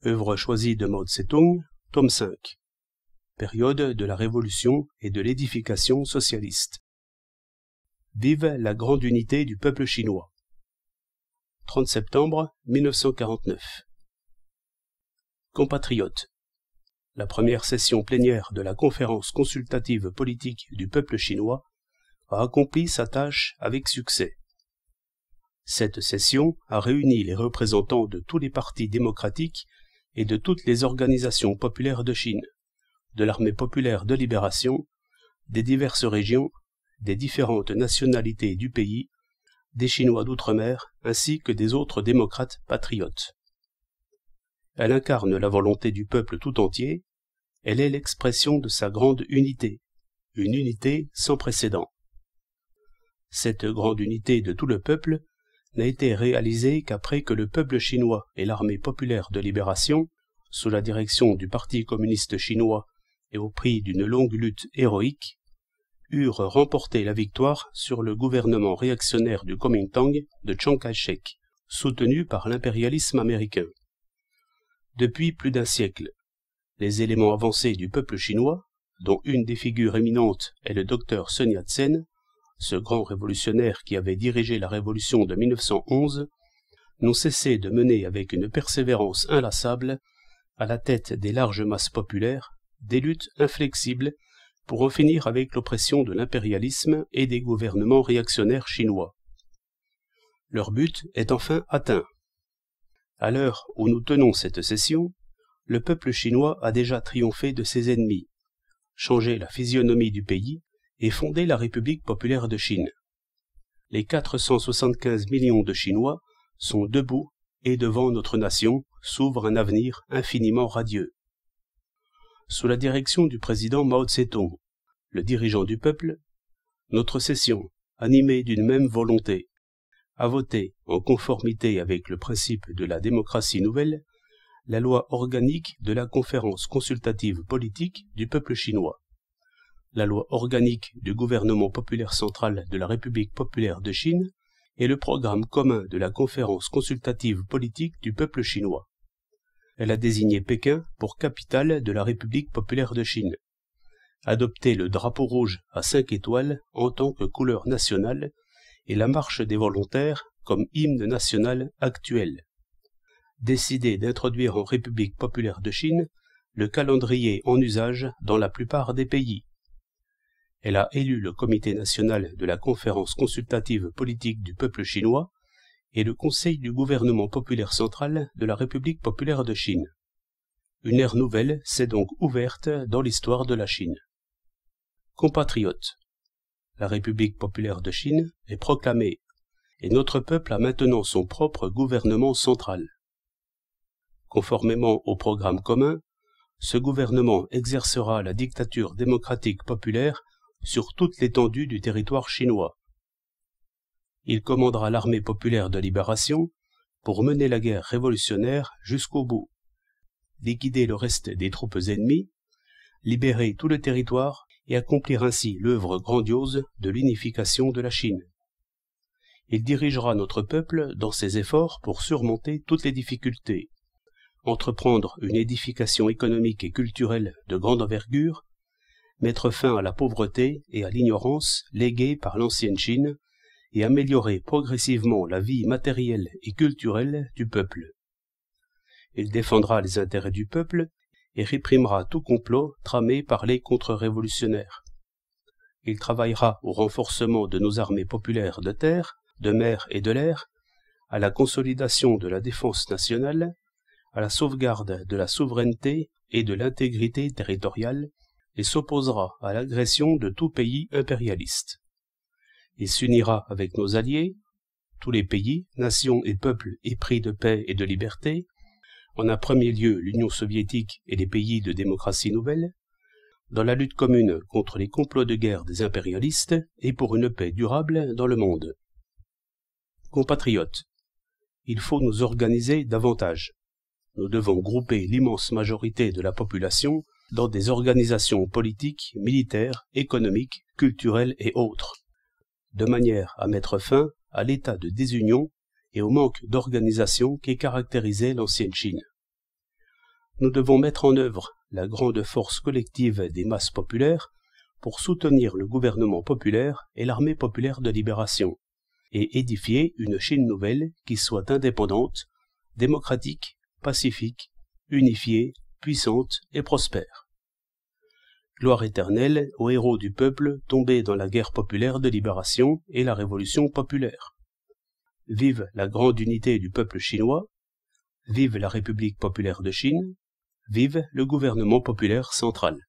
Œuvre choisie de Mao Tse-tung, tome 5. Période de la Révolution et de l'édification socialiste. Vive la grande unité du peuple chinois. 30 septembre 1949. Compatriotes. La première session plénière de la conférence consultative politique du peuple chinois a accompli sa tâche avec succès. Cette session a réuni les représentants de tous les partis démocratiques et de toutes les organisations populaires de Chine, de l'armée populaire de libération, des diverses régions, des différentes nationalités du pays, des Chinois d'outre-mer ainsi que des autres démocrates patriotes. Elle incarne la volonté du peuple tout entier, elle est l'expression de sa grande unité, une unité sans précédent. Cette grande unité de tout le peuple n'a été réalisée qu'après que le peuple chinois et l'armée populaire de libération, sous la direction du Parti communiste chinois et au prix d'une longue lutte héroïque, eurent remporté la victoire sur le gouvernement réactionnaire du Kuomintang de Chiang Kai-shek, soutenu par l'impérialisme américain. Depuis plus d'un siècle, les éléments avancés du peuple chinois, dont une des figures éminentes est le docteur Sun Yat-sen, ce grand révolutionnaire qui avait dirigé la révolution de 1911, n'ont cessé de mener avec une persévérance inlassable, à la tête des larges masses populaires, des luttes inflexibles pour en finir avec l'oppression de l'impérialisme et des gouvernements réactionnaires chinois. Leur but est enfin atteint. À l'heure où nous tenons cette session, le peuple chinois a déjà triomphé de ses ennemis, changé la physionomie du pays et fondé la République populaire de Chine. Les 475 millions de Chinois sont debout et devant notre nation s'ouvre un avenir infiniment radieux. Sous la direction du président Mao Tse-tung, le dirigeant du peuple, notre session, animée d'une même volonté, a voté, en conformité avec le principe de la démocratie nouvelle, la loi organique de la conférence consultative politique du peuple chinois, la loi organique du gouvernement populaire central de la République populaire de Chine et le programme commun de la conférence consultative politique du peuple chinois. Elle a désigné Pékin pour capitale de la République populaire de Chine, adopté le drapeau rouge à 5 étoiles en tant que couleur nationale et la marche des volontaires comme hymne national actuel, décidé d'introduire en République populaire de Chine le calendrier en usage dans la plupart des pays. Elle a élu le Comité national de la conférence consultative politique du peuple chinois et le Conseil du gouvernement populaire central de la République populaire de Chine. Une ère nouvelle s'est donc ouverte dans l'histoire de la Chine. Compatriotes, la République populaire de Chine est proclamée et notre peuple a maintenant son propre gouvernement central. Conformément au programme commun, ce gouvernement exercera la dictature démocratique populaire sur toute l'étendue du territoire chinois. Il commandera l'armée populaire de libération pour mener la guerre révolutionnaire jusqu'au bout, liquider le reste des troupes ennemies, libérer tout le territoire et accomplir ainsi l'œuvre grandiose de l'unification de la Chine. Il dirigera notre peuple dans ses efforts pour surmonter toutes les difficultés, entreprendre une édification économique et culturelle de grande envergure, mettre fin à la pauvreté et à l'ignorance léguées par l'ancienne Chine et améliorer progressivement la vie matérielle et culturelle du peuple. Il défendra les intérêts du peuple et réprimera tout complot tramé par les contre-révolutionnaires. Il travaillera au renforcement de nos armées populaires de terre, de mer et de l'air, à la consolidation de la défense nationale, à la sauvegarde de la souveraineté et de l'intégrité territoriale, et s'opposera à l'agression de tout pays impérialiste. Il s'unira avec nos alliés, tous les pays, nations et peuples épris de paix et de liberté, en un premier lieu l'Union soviétique et les pays de démocratie nouvelle, dans la lutte commune contre les complots de guerre des impérialistes et pour une paix durable dans le monde. Compatriotes, il faut nous organiser davantage. Nous devons grouper l'immense majorité de la population dans des organisations politiques, militaires, économiques, culturelles et autres, de manière à mettre fin à l'état de désunion et au manque d'organisation qui caractérisait l'ancienne Chine. nous devons mettre en œuvre la grande force collective des masses populaires pour soutenir le gouvernement populaire et l'armée populaire de libération, et édifier une Chine nouvelle qui soit indépendante, démocratique, pacifique, unifiée, puissante et prospère. Gloire éternelle aux héros du peuple tombés dans la guerre populaire de libération et la révolution populaire. Vive la grande unité du peuple chinois, vive la République populaire de Chine, vive le gouvernement populaire central.